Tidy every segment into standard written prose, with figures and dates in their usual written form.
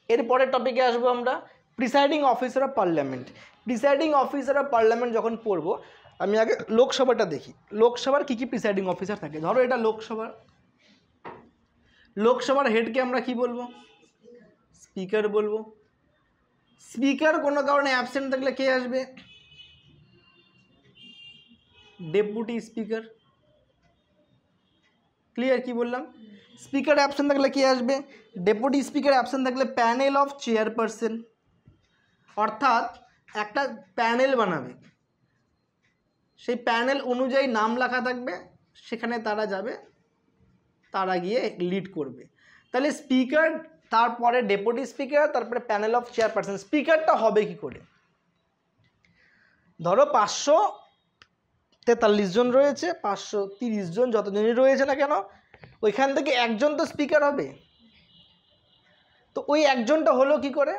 এরপরের টপিকে আসবো আমরা presiding officer of parliament. Presiding officer of parliament যখন পড়বো, আমি আগে লোকসভাটা দেখি। লোকসভার কী কী প্রিসাইডিং অফিসার থাকে। ধরো এটা লোকসভার হেডকে আমরা কি বলবো? স্পিকার বলবো। স্পিকার কোনো কারণে অ্যাবসেন্ট থাকলে কে আসবে? Deputy speaker. ক্লিয়ার? কি বললাম? স্পিকার অ্যাবসেন্ট থাকলে কে আসবে? ডেপুটি স্পিকার অ্যাবসেন্ট থাকলে প্যানেল অফ চেয়ারপারসন, অর্থাৎ একটা প্যানেল বানাবে, সেই প্যানেল অনুযায়ী নাম লেখা থাকবে, সেখানে তারা যাবে, তারা গিয়ে লিড করবে। তাহলে স্পিকার, তারপরে ডেপুটি স্পিকার, তারপরে প্যানেল অফ চেয়ারপারসন। স্পিকারটা হবে কি করে? ধরো 543 জন রয়েছে, 530 জন, যতজনই রয়েছে না কেন, ওইখান থেকে একজন তো স্পিকার হবে। তো ওই একজনটা হলো কি করে?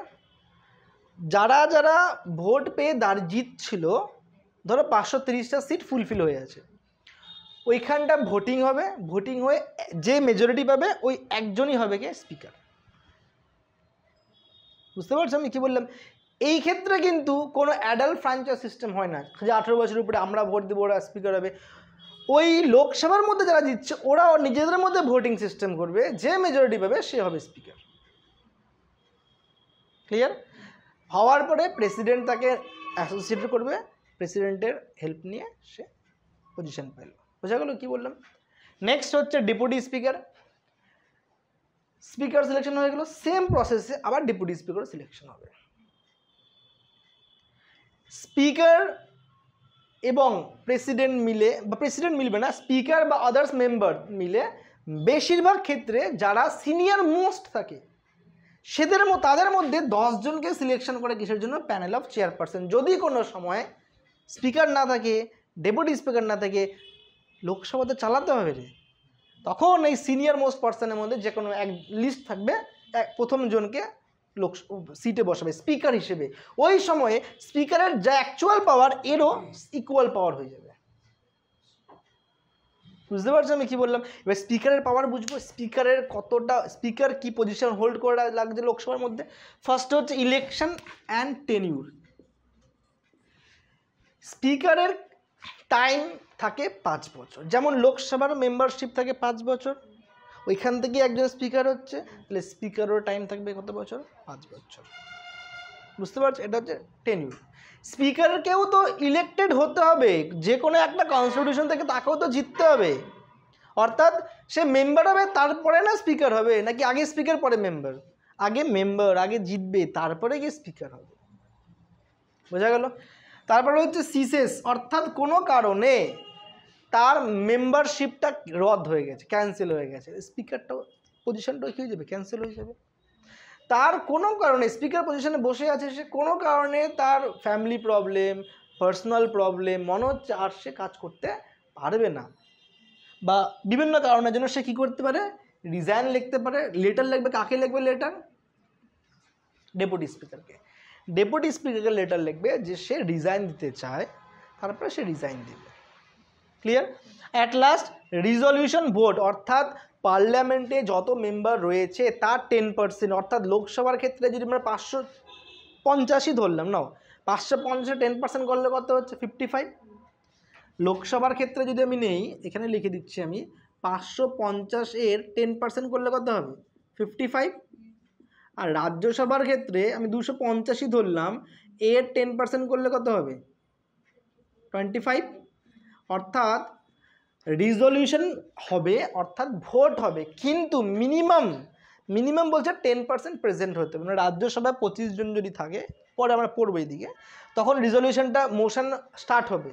যারা যারা ভোট পেয়ে জিতছিল, ধরো 530টা সিট ফুলফিল হয়ে আছে, ওইখানটা ভোটিং হবে, ভোটিং হয়ে যে মেজরিটি পাবে ওই একজনই হবে কে? স্পিকার। বুঝতে পারছো আমি কি বললাম? এই ক্ষেত্রে কিন্তু কোনো অ্যাডাল্ট ফ্র্যাঞ্চাইজ সিস্টেম হয় না যে 18 বছরের উপরে আমরা ভোট দেবো ওরা স্পিকার হবে। ওই লোকসভার মধ্যে যারা জিতছে ওরা নিজেদের মধ্যে ভোটিং সিস্টেম করবে, যে মেজরিটি পাবে সে হবে স্পিকার। ক্লিয়ার? হওয়ার পরে প্রেসিডেন্ট তাকে অ্যাসোসিয়েট করবে, প্রেসিডেন্টের হেল্প নিয়ে সে পজিশন পেল। বোঝা গেল কি বললাম? নেক্সট হচ্ছে ডেপুটি স্পিকার। স্পিকার সিলেকশন হয়ে গেল, সেম প্রসেসে আবার ডেপুটি স্পিকার সিলেকশন হবে। স্পিকার এবং প্রেসিডেন্ট মিলে, বা প্রেসিডেন্ট মিলবে না, স্পিকার বা আদার্স মেম্বার মিলে বেশিরভাগ ক্ষেত্রে যারা সিনিয়র মোস্ট থাকে তাদের মধ্যে 10 জনকে সিলেকশন করে কিসের জন্য? Panel of chairperson. যদি কোনো সময় স্পিকার না থাকে, ডেপুটি স্পিকার না থাকে, লোকসভাতে চালাতে হবে রে, তখন এই সিনিয়র মোস্ট পার্সনের মধ্যে যে কোনো এক লিস্ট থাকবে, প্রথম জনকে সিটে বসাবে স্পিকার হিসেবে। ওই সময়ে স্পিকারের যা অ্যাকচুয়াল পাওয়ার এরও ইকুয়াল পাওয়ার হয়ে যাবে। বুঝতে পারছো আমি কি বললাম? এবার স্পিকারের পাওয়ার বুঝবো, স্পিকারের কতটা, স্পিকার কি পজিশন হোল্ড করে লাগছে লোকসভার মধ্যে। ফার্স্ট হচ্ছে ইলেকশন অ্যান্ড টেনিউর। স্পিকারের টাইম থাকে 5 বছর, যেমন লোকসভার মেম্বারশিপ থাকে 5 বছর, ওইখান থেকে একজন স্পিকার হচ্ছে, তাহলে স্পিকারের টাইম থাকবে কত বছর? 5 বছর। বুঝতে পারছো? এটা হচ্ছে টেনিউর। স্পিকারকেও তো ইলেক্টেড হতে হবে, যে কোনো একটা কনস্টিটিউশন থেকে তাকেও তো জিততে হবে, অর্থাৎ সে মেম্বার হবে তারপরে না স্পিকার হবে, নাকি আগে স্পিকার পরে মেম্বার? আগে মেম্বার, আগে জিতবে তারপরে গিয়ে স্পিকার হবে। বোঝা গেল? তারপরে হচ্ছে সিসেস, অর্থাৎ কোনো কারণে তার মেম্বারশিপটা রদ হয়ে গেছে, ক্যান্সেল হয়ে গেছে, স্পিকারটাও পজিশনটাও কী হয়ে যাবে? ক্যান্সেল হয়ে যাবে। তার কোনো কারণে স্পিকার পজিশনে বসে আছে, সে কোনো কারণে তার ফ্যামিলি প্রবলেম, পার্সোনাল প্রবলেম, মনে হচ্ছে আর সে কাজ করতে পারবে না, বা বিভিন্ন কারণের জন্য সে কী করতে পারে? রিজাইন লিখতে পারে। লেটার লিখবে, কাকে লিখবে লেটার? ডেপুটি স্পিকারকে। ডেপুটি স্পিকারকে লেটার লিখবে যে সে রিজাইন দিতে চায়, তারপরে সে রিজাইন দেবে। Clear? At last resolution vote, অর্থাৎ পার্লামেন্টে যত মেম্বার রয়েছে তার 10%, অর্থাৎ লোকসভার ক্ষেত্রে যদি আমরা 585 ধরলাম, নাও 550 10% করলে কত হচ্ছে? 55। লোকসভার ক্ষেত্রে যদি আমি নেই, এখানে লিখে দিচ্ছি আমি, 550-এর 10% করলে কত হবে? 55। আর রাজ্যসভার ক্ষেত্রে আমি 285 ধরলাম, এর 10% করলে কত হবে? 25। অর্থাৎ রিজলিউশন হবে, অর্থাৎ ভোট হবে, কিন্তু মিনিমাম বলছে 10% প্রেজেন্ট হতে হবে। মানে রাজ্যসভায় 25 জন যদি থাকে, পরে আমরা পড়বো এইদিকে, তখন রিজলিউশনটা মোশন স্টার্ট হবে।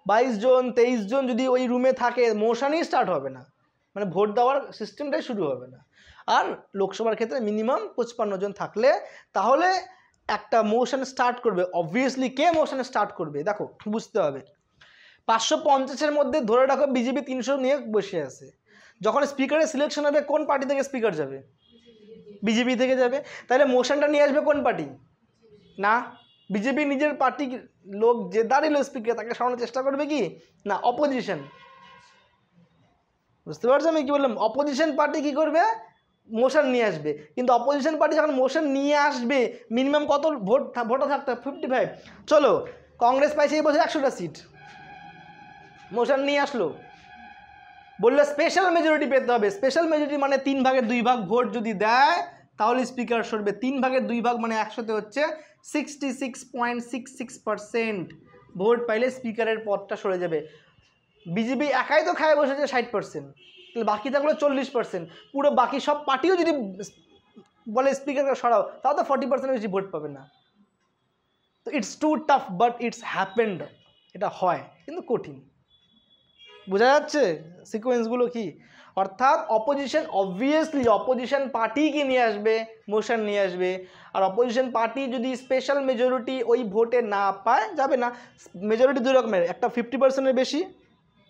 22 জন 23 জন যদি ওই রুমে থাকে, মোশনই স্টার্ট হবে না, মানে ভোট দেওয়ার সিস্টেমটাই শুরু হবে না। আর লোকসভার ক্ষেত্রে মিনিমাম 55 জন থাকলে তাহলে একটা মোশন স্টার্ট করবে। অবভিয়াসলি কে মোশন স্টার্ট করবে? দেখো বুঝতে হবে, 550-এর মধ্যে ধরে রাখো বিজেপি 300 নিয়ে বসে আছে, যখন স্পিকারের সিলেকশন হবে কোন পার্টি থেকে স্পিকার যাবে? বিজেপি থেকে যাবে। তাহলে মোশনটা নিয়ে আসবে কোন পার্টি? না, বিজেপি নিজের পার্টি লোক যে দাঁড়িয়ে স্পিকার তাকে সরানোর চেষ্টা করবে কি? না, অপোজিশন। বুঝতে পারছো আমি কি বললাম? অপোজিশন পার্টি কি করবে? মোশন নিয়ে আসবে, কিন্তু অপোজিশন পার্টি যখন মোশন নিয়ে আসবে মিনিমাম কত ভোটও থাকতে হবে? 55। চলো কংগ্রেস পাইছে এই বছর 100টা সিট, মোশন নিয়ে আসলো, বললো স্পেশাল মেজরিটি পেতে হবে। স্পেশাল মেজরিটি মানে 3 ভাগের 2 ভাগ ভোট যদি দেয় তাহলে স্পিকার সরবে। 3 ভাগের 2 ভাগ মানে 100তে হচ্ছে 66.66% ভোট পাইলে স্পিকারের পদটা সরে যাবে। বিজেপি একাই তো খায় বসেছে 60%, তাহলে বাকি থাকলো 40%। পুরো বাকি সব পার্টিও যদি বলে স্পিকারকে সরাও তাও তো 40% বেশি ভোট পাবে না। তো it's too tough but it's happened, এটা হয় কিন্তু কঠিন। বোঝা যাচ্ছে সিকোয়েন্সগুলো কি? অর্থাৎ অপোজিশন অবভিয়াসলি অপোজিশন পার্টিকে নিয়ে আসবে, মোশন নিয়ে আসবে, আর অপোজিশন পার্টি যদি স্পেশাল মেজরিটি ওই ভোটে না পায় যাবে না। মেজরিটি দুই রকমের, একটা 50%-এর বেশি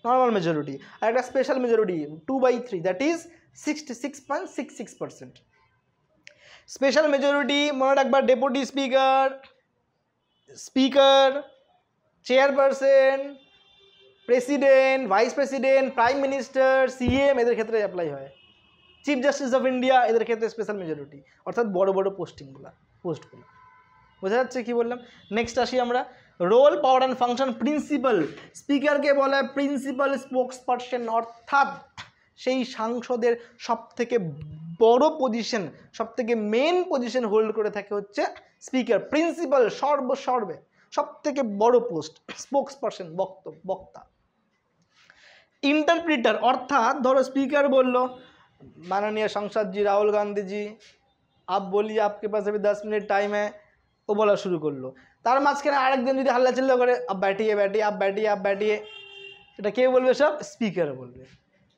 নর্মাল মেজরিটি, আর একটা special majority 2/3, that is 66.66%। Special majority মনে রাখবার deputy speaker, speaker, chairperson, president, vice president, prime minister, CM এদের ক্ষেত্রে অ্যাপ্লাই হয়। চিফ জাস্টিস অফ ইন্ডিয়া এদের ক্ষেত্রে স্পেশাল মেজরিটি, অর্থাৎ বড় বড় পোস্টগুলো। বোঝা যাচ্ছে কি বললাম? নেক্সট আসি আমরা, role, power and function, principal. স্পিকারকে বলা হয় প্রিন্সিপাল স্পোক্স পারসন, অর্থাৎ সেই সাংসদের সবথেকে বড় পজিশন, সবথেকে মেন পজিশন হোল্ড করে থাকে হচ্ছে স্পিকার। প্রিন্সিপাল সর্বে সবথেকে বড় পোস্ট, স্পোক্স পারসন বক্তা। इंटरप्रिटर अर्थात धरो स्पीकर बोल माननीय सांसद जी राहुल गांधी जी आप बोलिए आपके पास अभी 10 मिनट टाइम है, वो बोला शुरू कर लो। तार माঝখানে আরেকজন যদি হাল্লা চিল্লা করে अब बैठिए बैठिए आप बैठिए आप बैठिए, এটা কে বলবে? সব স্পিকার বলবে।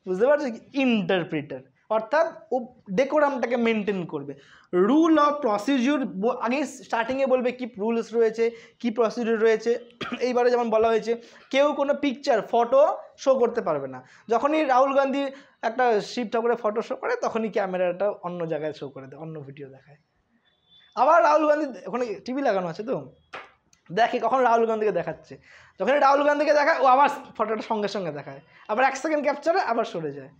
বুঝতে পারছো? ইন্টারপ্রিটার অর্থাৎ ও ডেকোরামটাকে মেনটেন করবে। রুল অফ প্রসিডিউর আগে স্টার্টিংয়ে বলবে কি রুলস রয়েছে, কি প্রসিডিউর রয়েছে। এইবারে যেমন বলা হয়েছে কেউ কোনো পিকচার ফটো শো করতে পারবে না। যখনই রাহুল গান্ধী একটা শিব ঠাকুরের ফটো শো করে তখনই ক্যামেরাটা অন্য জায়গায় শো করে দেয়, অন্য ভিডিও দেখায়। আবার রাহুল গান্ধী ওখানে টিভি লাগানো আছে তো দেখে কখন রাহুল গান্ধীকে দেখাচ্ছে, যখন রাহুল গান্ধীকে দেখায় ও আবার ফটোটা সঙ্গে সঙ্গে দেখায়, আবার 1 সেকেন্ড ক্যাপচারে আবার সরে যায়।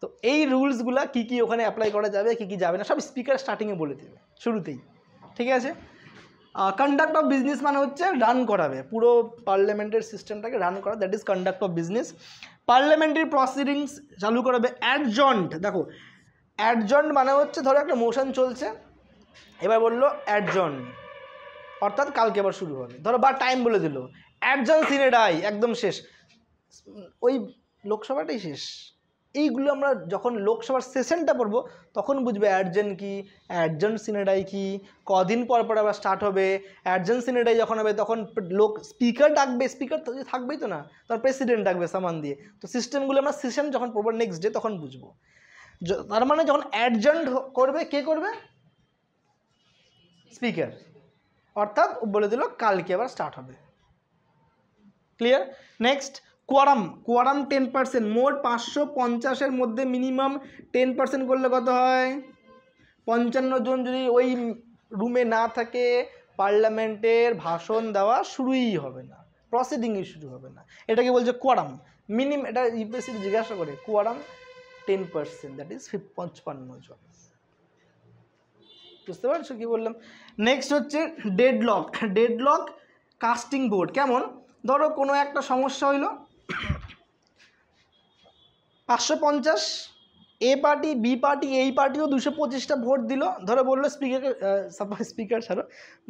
তো এই রুলসগুলো কি কি ওখানে অ্যাপ্লাই করা যাবে, কি কি যাবে না, সব স্পিকার স্টার্টিংয়ে বলে দেবে শুরুতেই। ঠিক আছে? কন্ডাক্ট অফ বিজনেস মানে হচ্ছে রান করাবে, পুরো পার্লামেন্টের সিস্টেমটাকে রান করা, that is conduct of business. Parliamentary proceedings চালু করাবে। অ্যাডজন্ট, দেখো অ্যাডজন্ট মানে হচ্ছে ধরো একটা মোশন চলছে, এবার বললো অ্যাডজন্ট অর্থাৎ কালকে আবার শুরু হবে, ধরো বা টাইম বলে দিল অ্যাডজন্ট সিনে ডাই, একদম শেষ, ওই লোকসভাটাই শেষ। এইগুলো আমরা যখন লোকসভার সেশনটা পড়বো তখন বুঝবে অ্যাডজেন্ট কি, অ্যাডজেন্ট সিনেডাই কি, কদিন পর পর আবার স্টার্ট হবে। অ্যাডজেন্ট সিনেডাই যখন হবে তখন লোক স্পিকার ডাকবে, স্পিকার তো থাকবেই তো না, তার প্রেসিডেন্ট ডাকবে সামান দিয়ে। তো সিস্টেমগুলো আমরা সেশন যখন পড়বো নেক্সট ডে তখন বুঝবো। তার মানে যখন অ্যাডজেন্ট করবে কে করবে? স্পিকার, অর্থাৎ বলে দিল কালকে আবার স্টার্ট হবে। ক্লিয়ার? নেক্সট কোয়ারাম। কোয়ারাম 10%, মোট 550-এর মধ্যে মিনিমাম 10% করলে কত হয়? 55 জন যদি ওই রুমে না থাকে পার্লামেন্টের ভাষণ দেওয়া শুরুই হবে না, প্রসিডিংই শুরু হবে না। এটাকে বলছে কোয়ারাম। মিনিমাম এটা ইউপিএসসি জিজ্ঞাসা করে, কোয়ারাম 10%, দ্যাট ইজ 55 জন। বুঝতে পারছো কি বললাম? নেক্সট হচ্ছে ডেডলক। ডেডলক কাস্টিং ভোট কেমন? ধরো কোনো একটা সমস্যা হইলো, 550, এ পার্টি বি পার্টি এই পার্টিও 225টা ভোট দিল। ধরো বললো স্পিকারকে, স্পিকার ছাড়ো,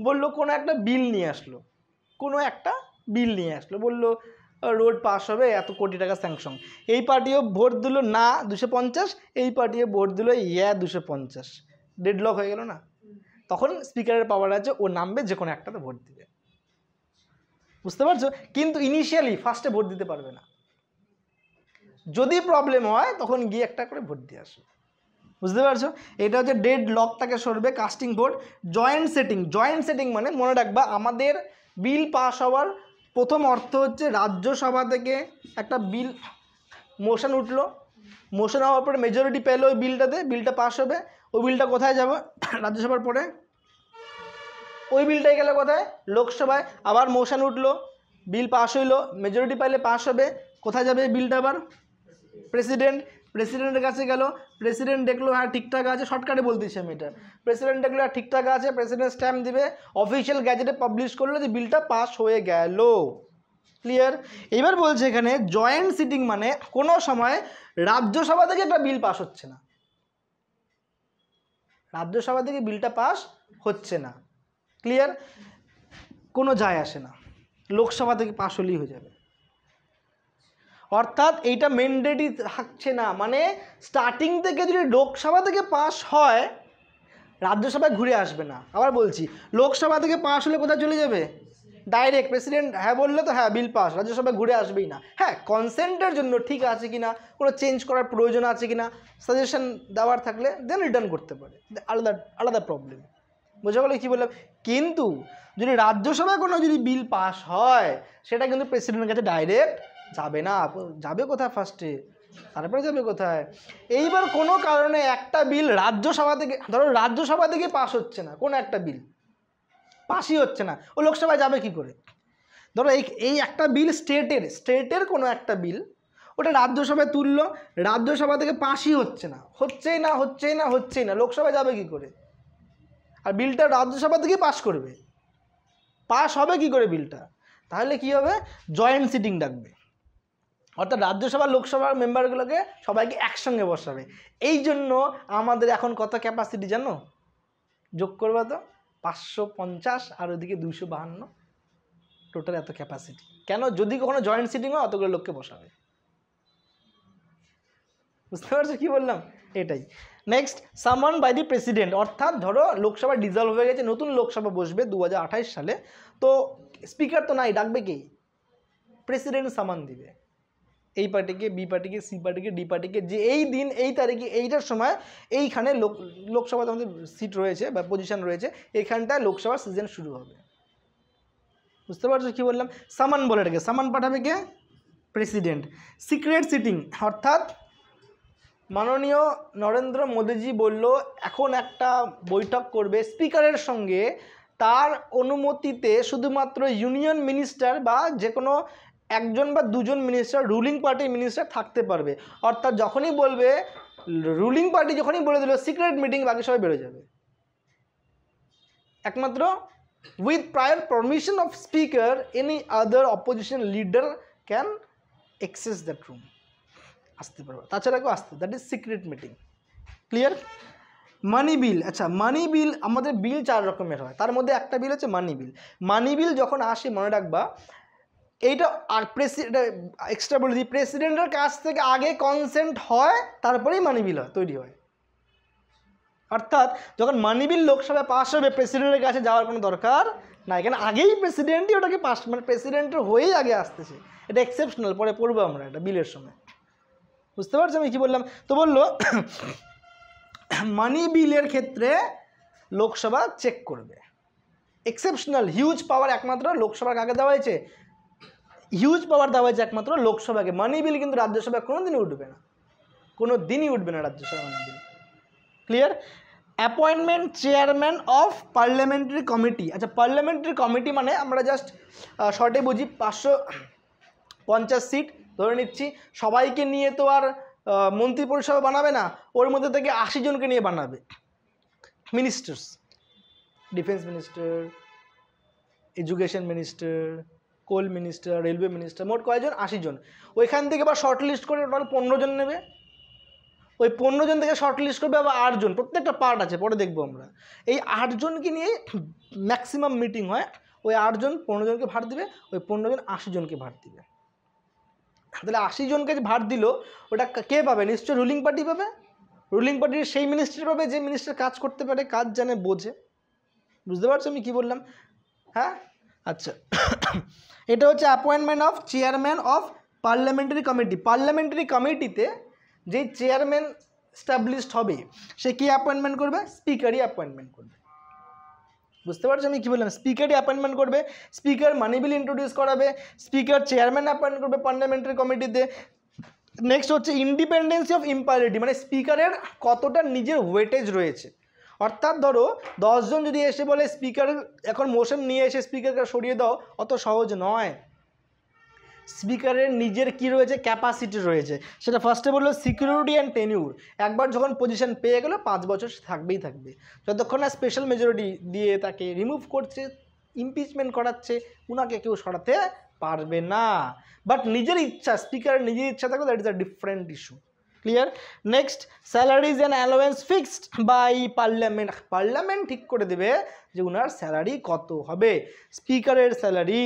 বললো কোনো একটা বিল নিয়ে আসলো, বললো রোড পাস হবে, এত কোটি টাকা স্যাংশন। এই পার্টিও ভোট দিল না 250, এই পার্টিও ভোট দিল 250, ডেডলক হয়ে গেল না? তখন স্পিকারের পাওয়ার আছে, ও নামবে যে কোনো একটাতে ভোট দিবে। বুঝতে পারছো? কিন্তু ইনিশিয়ালি ফার্স্টে ভোট দিতে পারবে না, যদি প্রবলেম হয় তখন গিয়ে একটা করে ভোট দিয়ে আসো। বুঝতে পারছো? এটা হচ্ছে ডেড লকটাকে সরবে casting vote. Joint setting. Joint setting মানে মনে রাখবা আমাদের বিল পাস হওয়ার প্রথম অর্থ হচ্ছে রাজ্যসভা থেকে একটা বিল মোশন উঠলো, মোশন হওয়ার পরে মেজরিটি পেলো ওই বিলটাতে, বিলটা পাস হবে, ওই বিলটা কোথায় যাবে? রাজ্যসভার পরে ওই বিলটাই গেলে কোথায়? লোকসভায়। আবার মোশন উঠলো, বিল পাস হইলো, মেজরিটি পাইলে পাস হবে, কোথায় যাবে এই বিলটা? আবার প্রেসিডেন্ট। প্রেসিডেন্টের কাছে গেল, প্রেসিডেন্ট দেখলো হ্যাঁ ঠিকঠাক আছে, শর্টকাটে বলতেছি আমি এটা, প্রেসিডেন্ট দেখলো হ্যাঁ ঠিকঠাক আছে, প্রেসিডেন্ট স্ট্যাম্প দিবে, অফিসিয়াল গ্যাজেটে পাবলিশ করলো যে বিলটা পাস হয়ে গেল। ক্লিয়ার? এবার বলছে এখানে জয়েন্ট সিটিং মানে কোনো সময় রাজ্যসভা থেকে একটা বিল পাস হচ্ছে না, রাজ্যসভা থেকে বিলটা পাস হচ্ছে না। ক্লিয়ার? কোনো যায় আসে না, লোকসভা থেকে পাস হলেই হয়ে যাবে। অর্থাৎ এইটা ম্যান্ডেটরি থাকছে না, মানে স্টার্টিং থেকে যদি লোকসভা থেকে পাস হয় রাজ্যসভায় ঘুরে আসবে না। আবার বলছি, লোকসভা থেকে পাস হলে কোথায় চলে যাবে? ডাইরেক্ট প্রেসিডেন্ট হ্যাঁ বললে তো হ্যাঁ বিল পাস, রাজ্যসভায় ঘুরে আসবেই না। হ্যাঁ কনসেন্টের জন্য ঠিক আছে কিনা, কোনো চেঞ্জ করার প্রয়োজন আছে কিনা, সাজেশন দেওয়ার থাকলে দেন রিটার্ন করতে পারে, আলাদা আলাদা প্রবলেম। বোঝা গেল কী বললাম? কিন্তু যদি রাজ্যসভায় কোনো যদি বিল পাস হয় সেটা কিন্তু প্রেসিডেন্টের কাছে ডাইরেক্ট যাবে না, যাবে কোথায়? ফার্স্টে, তারপরে যাবে কোথায়? এইবার কোনো কারণে একটা বিল রাজ্যসভা থেকে, ধরো রাজ্যসভা থেকে পাস হচ্ছে না, কোনো একটা বিল পাসই হচ্ছে না, ও লোকসভায় যাবে কি করে? ধরো এই একটা বিল স্টেটের কোনো একটা বিল, ওটা রাজ্যসভায় তুললো, রাজ্যসভা থেকে পাসই হচ্ছে না, হচ্ছেই না, লোকসভায় যাবে কি করে? আর বিলটা রাজ্যসভা থেকেই পাস করবে, পাস হবে কি করে বিলটা? তাহলে কি হবে? জয়েন্ট সিটিং ডাকবে, অর্থাৎ রাজ্যসভা লোকসভার মেম্বারগুলোকে সবাইকে একসঙ্গে বসাবে। এই জন্য আমাদের এখন কত ক্যাপাসিটি জানো? যোগ করবা তো 550 আর ওদিকে 252, টোটাল এত ক্যাপাসিটি। কেন? যদি কখনো জয়েন্ট সিটিং হয় অতগুলো লোককে বসাবে। বুঝতে পারছো কি বললাম? এটাই। নেক্সট, সামান বাই দি প্রেসিডেন্ট, অর্থাৎ ধরো লোকসভা ডিজলভ হয়ে গেছে, নতুন লোকসভা বসবে 2028 সালে, তো স্পিকার তো নাই, ডাকবে কি? প্রেসিডেন্ট সামান দিবে এই পার্টিকে, বি পার্টিকে, সি পার্টিকে, ডি পার্টিকে, যে এই দিন এই তারিখে এইটার সময় এইখানে লোকসভাতে আমাদের সিট রয়েছে বা পজিশন রয়েছে, এইখানটায় লোকসভার সিজন শুরু হবে। বুঝতে পারছো কি বললাম? সামান বলে এটাকে, সামান পাঠাবে কে? প্রেসিডেন্ট। সিক্রেট সিটিং, অর্থাৎ মাননীয় নরেন্দ্র মোদীজি বলল এখন একটা বৈঠক করবে স্পিকারের সঙ্গে, তার অনুমতিতে শুধুমাত্র ইউনিয়ন মিনিস্টার বা যে কোনো একজন বা দুজন মিনিস্টার, রুলিং পার্টির মিনিস্টার থাকতে পারবে। অর্থাৎ যখনই বলবে, রুলিং পার্টি যখনই বলে দিল সিক্রেট মিটিং, বাকি সবাই বেরোয় যাবে। একমাত্র with prior permission of speaker any other opposition leader can access that room, আসতে পারবে, তাছাড়া কেউ আসতে, that is secret meeting. Clear? Money bill, আচ্ছা মানি বিল, আমাদের বিল 4 রকমের হয়, তার মধ্যে একটা বিল হচ্ছে মানি বিল। মানি বিল যখন আসে মনে রাখবা, এইটা আর এক্সট্রা বলে দিই, প্রেসিডেন্টের কাছ থেকে আগে কনসেন্ট হয়, তারপরেই মানি বিল তৈরি হয়। অর্থাৎ যখন মানি বিল লোকসভায় পাস হবে, প্রেসিডেন্টের কাছে যাওয়ার কোনো দরকার নাই, কেন আগেই প্রেসিডেন্টই ওটাকে পাস, মানে প্রেসিডেন্টের হয়েই আগে আসতেছে। এটা এক্সেপশনাল, পরে পড়বো আমরা এটা বিলের সময়। বুঝতে পারছো আমি কি বললাম? তো বললো মানি বিলের ক্ষেত্রে লোকসভা চেক করবে। এক্সেপশনাল হিউজ পাওয়ার একমাত্র লোকসভার কাকে দেওয়া হয়েছে? হিউজ পাওয়ার দেওয়া হয়েছে একমাত্র লোকসভাকে। মানি বিল কিন্তু রাজ্যসভায় কোনো দিনই উঠবে না, কোনো দিনই উঠবে না Rajya Sabha money bill. Clear? Appointment chairman of parliamentary committee, আচ্ছা পার্লামেন্টারি কমিটি মানে আমরা জাস্ট শর্টে বুঝি 550 সিট ধরে নিচ্ছি, সবাইকে নিয়ে তো আর মন্ত্রী পরিষদ বানাবে না, ওর মধ্যে থেকে 80 জনকে নিয়ে বানাবে ministers, defence minister, education minister, coal minister, railway minister, মোট কয়জন? 80 জন। ওইখান থেকে আবার শর্ট লিস্ট করে টোটাল 15 জন নেবে, ওই 15 জন থেকে শর্ট লিস্ট করবে আবার 8 জন, প্রত্যেকটা পার্ট আছে পরে দেখবো আমরা। এই 8 জনকে নিয়ে ম্যাক্সিমাম মিটিং হয়, ওই 8 জন 15 জনকে ভার দিবে, ওই 15 জন 80 জনকে ভার দিবে। তাহলে 80 জনকে যে ভার দিল ওটা কে পাবে? নিশ্চয় রুলিং পার্টি পাবে। রুলিং পার্টির সেই মিনিস্টার পাবে যে মিনিস্টার কাজ করতে পারে, কাজ জানে, বোঝে। বুঝতে পারছো আমি কি বললাম? হ্যাঁ আচ্ছা, এটা হচ্ছে appointment of chairman of parliamentary committee. Parliamentary কমিটিতে যে চেয়ারম্যান স্টাবলিশড হবে সে কি অ্যাপয়েন্টমেন্ট করবে? স্পিকারই অ্যাপয়েন্টমেন্ট করবে। বুঝতে পারছো আমি কী বললাম? স্পিকারই অ্যাপয়েন্টমেন্ট করবে, স্পিকার মানি বিল ইন্ট্রোডিউস করাবে, স্পিকার চেয়ারম্যান অ্যাপয়েন্ট করবে পার্লামেন্টারি কমিটিতে। নেক্সট হচ্ছে ইন্ডিপেন্ডেন্সি অফ ইম্পারিটি, মানে স্পিকারের কতটা নিজের ওয়েটেজ রয়েছে। অর্থাৎ ধরো 10 জন যদি এসে বলে স্পিকার এখন মোশন নিয়ে এসে স্পিকারকে সরিয়ে দাও, অত সহজ নয়। স্পিকারের নিজের কি রয়েছে, ক্যাপাসিটি রয়েছে। সেটা ফার্স্টে বললো সিকিউরিটি অ্যান্ড টেনিউর, একবার যখন পজিশন পেয়ে গেল 5 বছর সে থাকবেই থাকবে, যতক্ষণ না স্পেশাল মেজরিটি দিয়ে তাকে রিমুভ করছে, ইমপিচমেন্ট করাচ্ছে, উনাকে কেউ সরাতে পারবে না। বাট নিজের ইচ্ছা, স্পিকারের নিজের ইচ্ছা থাকবে, that is a different issue. Clear? Next, salaries and allowance fixed by parliament, parliament ঠিক করে দেবে যে উনার স্যালারি কত হবে। স্পিকারের স্যালারি,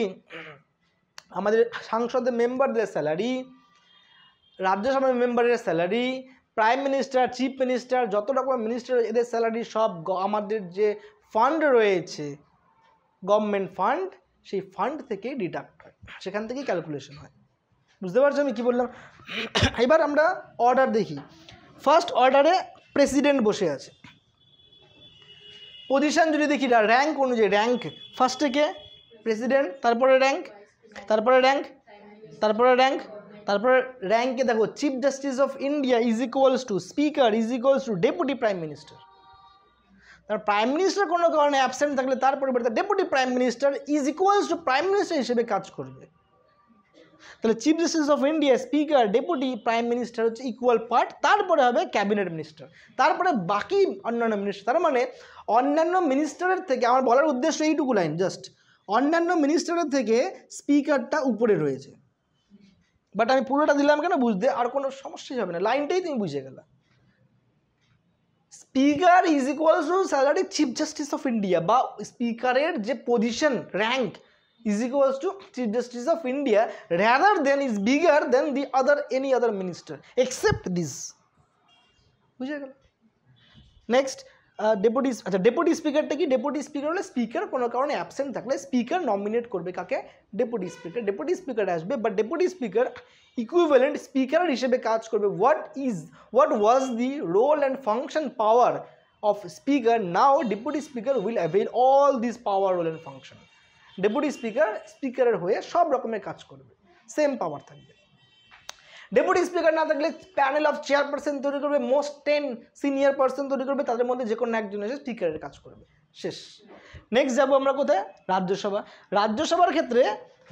আমাদের সংসদের মেম্বারদের স্যালারি, রাজ্যসভার মেম্বারের salary, prime minister, chief minister, যত রকম মিনিস্টার এদের স্যালারি সব আমাদের যে ফান্ড রয়েছে গভর্নমেন্ট ফান্ড, সেই ফান্ড থেকে ডিডাক্ট হয়, সেখান থেকেই ক্যালকুলেশন হয়। বুঝতে পারছো আমি কি বললাম? এবার আমরা অর্ডার দেখি। ফার্স্ট অর্ডারে প্রেসিডেন্ট বসে আছে, পজিশন যদি দেখি র্যাঙ্ক অনুযায়ী, র্যাঙ্ক ফার্স্টে কে? প্রেসিডেন্ট, তারপরে র্যাঙ্ক, তারপরে র্যাঙ্ক, তারপরে র্যাঙ্ক, তারপরে র্যাঙ্কে দেখো chief justice of India is equals to speaker is equals to deputy prime minister. তার প্রাইম মিনিস্টার কোনো কারণে অ্যাবসেন্ট থাকলে তার পরিবর্তে deputy prime minister is equals to prime minister হিসেবে কাজ করবে। তাহলে chief justice of India, speaker, deputy prime minister হচ্ছে ইকুয়াল পার্ট, তারপরে হবে ক্যাবিনেট মিনিস্টার, তারপরে বাকি অন্যান্য মিনিস্টার। তার মানে অন্যান্য মিনিস্টারের থেকে, আমার বলার উদ্দেশ্য এইটুকু লাইন জাস্ট, অন্যান্য মিনিস্টারের থেকে স্পিকারটা উপরে রয়েছে। বাট আমি পুরোটা দিলাম কেন বুঝতে, আর কোনো সমস্যাই হবে না, লাইনটাই তুমি বুঝে গেলা। Speaker is equals to salary chief justice of India, বা স্পিকারের যে position, rank is equals to Chief Justice of India rather than is bigger than the other any other minister except this. বুঝে গেল? নেক্সট ডেপুটি, আচ্ছা deputy স্পিকারটা কি? Deputy speaker হলে speaker কোনো কারণে অ্যাবসেন্ট থাকলে স্পিকার নমিনেট করবে কাকে? Deputy speaker. ডেপুটি স্পিকার আসবে, but deputy speaker equivalent speaker হিসেবে কাজ করবে। What was the role and function power of speaker, now deputy speaker will avail all this power, role and function. Deputy speaker স্পিকারের হয়ে সব রকমের কাজ করবে, সেম পাওয়ার থাকবে। ডেপুটি স্পিকার না থাকলে প্যানেল অফ চেয়ারপারসন তৈরি করবে, মোস্ট 10 সিনিয়র পার্সন তৈরি করবে, তাদের মধ্যে যে কোনো একজন এসে স্পিকারের কাজ করবে, শেষ। নেক্সট যাবো আমরা কোথায়? রাজ্যসভা। রাজ্যসভার ক্ষেত্রে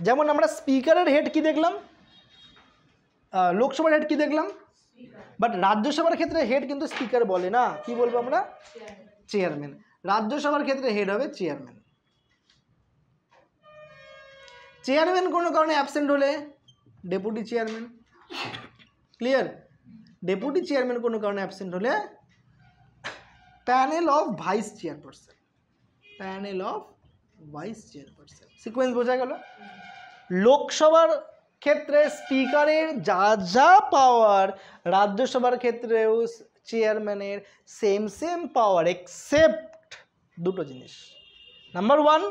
যেমন আমরা স্পিকারের হেড কি দেখলাম, লোকসভার হেড কি দেখলাম, বাট রাজ্যসভার ক্ষেত্রে হেড কিন্তু স্পিকার বলে না, কি বলবো আমরা? চেয়ারম্যান। রাজ্যসভার ক্ষেত্রে হেড হবে চেয়ারম্যান। চেয়ারম্যান কোনো কারণে অ্যাবসেন্ট হলে deputy chairman. Clear? Deputy chairman কোনো কারণে অ্যাবসেন্ট হলে panel of vice chairperson, panel of vice chairperson. Sequence বোঝা গেল? লোকসভার ক্ষেত্রে স্পিকারের যা যা পাওয়ার, রাজ্যসভার ক্ষেত্রেও চেয়ারম্যানের সেম পাওয়ার, এক্সেপ্ট দুটো জিনিস। নাম্বার 1,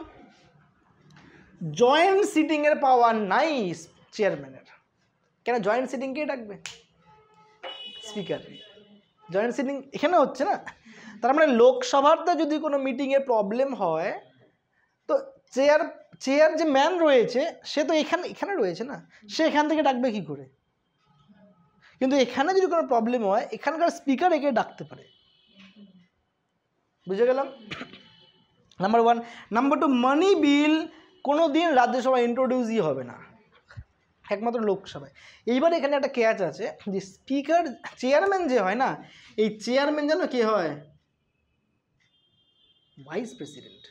জয়েন্ট সিটিংয়ের পাওয়ার নাই চেয়ারম্যানের। কেন জয়েন্ট সিটিং কে ডাকবে? স্পিকার। জয়েন্ট সিটিং এখানে হচ্ছে না, তার মানে লোকসভাতে যদি কোনো মিটিংয়ে প্রবলেম হয় তো চেয়ার যে ম্যান রয়েছে সে তো এখানে রয়েছে না, সে এখান থেকে ডাকবে কি করে? কিন্তু এখানে যদি কোনো প্রবলেম হয় এখানকার স্পিকার একে ডাকতে পারে। বুঝে গেলাম? নাম্বার 1। নাম্বার 2, মানি বিল কোনো দিন রাজ্যসভায় ইন্ট্রোডিউসই হবে না, একমাত্র লোকসভায়। এইবার এখানে একটা ক্যাচ আছে যে স্পিকার, চেয়ারম্যান যে হয় না, এই চেয়ারম্যান যেন কে হয়? Vice president.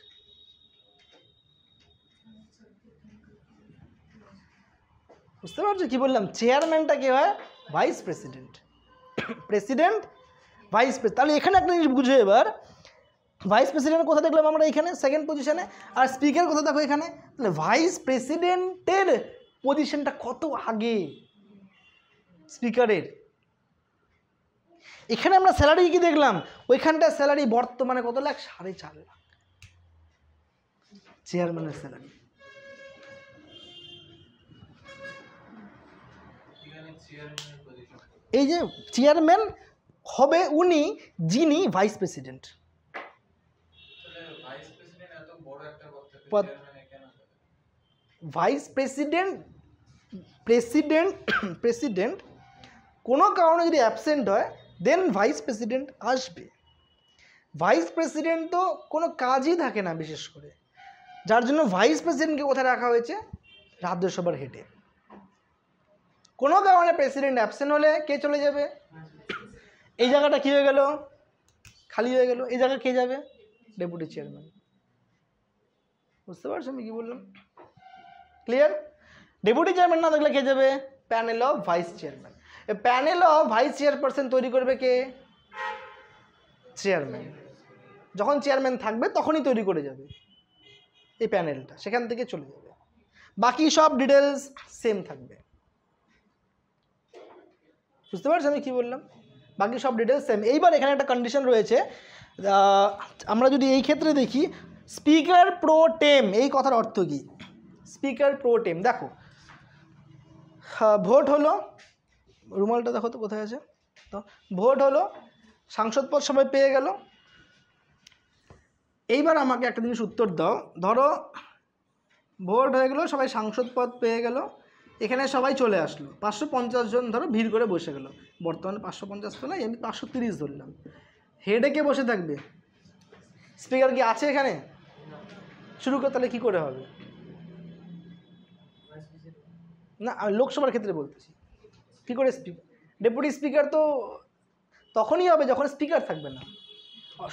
বুঝতে পারছো কি বললাম? চেয়ারম্যানটা কে হয়? Vice president. President, vice president. তাহলে এখানে একটা জিনিস বুঝে, এবার ভাইস প্রেসিডেন্ট কোথা দেখলাম আমরা? এখানে সেকেন্ড পজিশনে। আর স্পিকার কোথা দেখো? এখানে। তাহলে ভাইস প্রেসিডেন্টের পজিশনটা কত আগে স্পিকারের। এখানে আমরা স্যালারি কি দেখলাম? ওইখানটা স্যালারি বর্তমানে কত লাখ? 4.5 লাখ চেয়ারম্যানের স্যালারি। এই যে চেয়ারম্যান হবে উনি, যিনি ভাইস প্রেসিডেন্ট। ভাইস প্রেসিডেন্ট কোনো কারণে যদি অ্যাবসেন্ট হয় দেন ভাইস প্রেসিডেন্ট আসবে। ভাইস প্রেসিডেন্ট তো কোনো কাজই থাকে না বিশেষ করে, যার জন্য ভাইস প্রেসিডেন্টকে কোথায় রাখা হয়েছে? রাজ্যসভার হেডে। কোনো কারণে প্রেসিডেন্ট অ্যাবসেন্ট হলে কে চলে যাবে? এই জায়গাটা কী হয়ে গেল? খালি হয়ে গেল। এই জায়গায় কে যাবে? Deputy chairman. বুঝতে পারছো আমি কী বললাম? ক্লিয়ার? ডেপুটি চেয়ারম্যান না থাকলে কে যাবে? Panel of vice chairman. এই প্যানেল অফ ভাইস চেয়ারপারসন তৈরি করবে কে? চেয়ারম্যান। যখন চেয়ারম্যান থাকবে তখনই তৈরি করে যাবে এই প্যানেলটা, সেখান থেকে চলে যাবে। বাকি সব ডিটেলস সেম থাকবে। বুঝতে পারছো আমি কী বললাম? বাকি সব ডিটেলস সেম। এইবার এখানে একটা কন্ডিশন রয়েছে, আমরা যদি এই ক্ষেত্রে দেখি স্পিকার প্রো টেম, এই কথার অর্থ কী? স্পিকার প্রো টেম, দেখো ভোট হলো, রুমালটা দেখো তো কোথায় আছে, তো ভোট হলো, সাংসদ পদ সবাই পেয়ে গেল। এইবার আমাকে একটা জিনিস উত্তর দাও, ধরো ভোট হয়ে গেলো, সবাই সাংসদ পদ পেয়ে গেল, এখানে সবাই চলে আসলো, 550 জন ধরো ভিড় করে বসে গেল। বর্তমানে 550 তো নাই, আমি 530 ধরলাম। হেডে কে বসে থাকবে? স্পিকার কি আছে এখানে? শুরু করে তাহলে কী করে হবে? না, আমি লোকসভার ক্ষেত্রে বলতেছি। কী করে স্পিকার? ডেপুটি স্পিকার তো তখনই হবে যখন স্পিকার থাকবে না।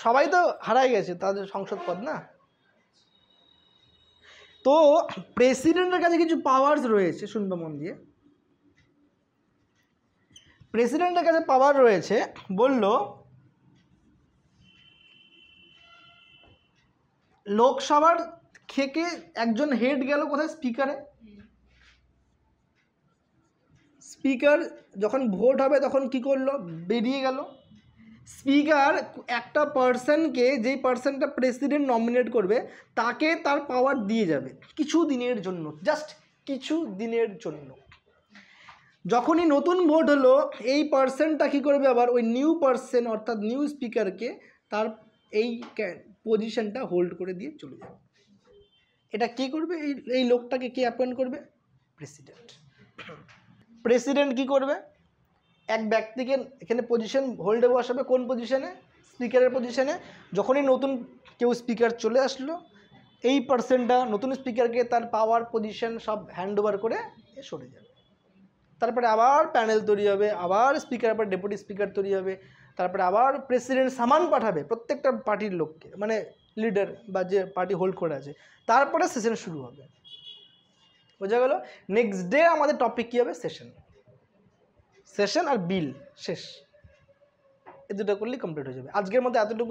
সবাই তো হারাই গেছে তাদের সংসদ পদ, না? তো প্রেসিডেন্টের কাছে কিছু পাওয়ার্স রয়েছে, শুনবে মন দিয়ে। প্রেসিডেন্টের কাছে পাওয়ার রয়েছে, বলল লোকসভার থেকে একজন হেড গেল কোথায়? স্পিকারে। স্পিকার যখন ভোট হবে তখন কি করলো? বেরিয়ে গেল। স্পিকার একটা পার্সনকে, যেই পার্সনটা প্রেসিডেন্ট নমিনেট করবে, তাকে তার পাওয়ার দিয়ে যাবে কিছু দিনের জন্য, জাস্ট কিছু দিনের জন্য। যখনই নতুন ভোট হলো, এই পার্সনটা কী করবে? আবার ওই নিউ পার্সন অর্থাৎ নিউ স্পিকারকে তার এই পজিশনটা হোল্ড করে দিয়ে চলে যাবে। এটা কে করবে? এই লোকটাকে কে অ্যাপয়েন্ট করবে? প্রেসিডেন্ট। প্রেসিডেন্ট কি করবে? এক ব্যক্তিকে এখানে পজিশন হোল্ডে বসাবে। কোন পজিশনে? স্পিকারের পজিশনে। যখনই নতুন কেউ স্পিকার চলে আসলো, এই পার্সনটা নতুন স্পিকারকে তার পাওয়ার পজিশন সব হ্যান্ড ওভার করে সরে যাবে। তারপরে আবার প্যানেল তৈরি হবে, আবার স্পিকার পর ডেপুটি স্পিকার তৈরি হবে, তারপরে আবার প্রেসিডেন্ট সামান পাঠাবে প্রত্যেকটা পার্টির লোককে, মানে লিডার বা যে পার্টি হোল্ড করে আছে, তারপরে সেশন শুরু হবে। বোঝা গেল? নেক্সট ডে আমাদের টপিক কী হবে? সেশন। সেশন আর বিল শেষ, এই দুটো করলেই কমপ্লিট হয়ে যাবে। আজকের মধ্যে এতটুকু।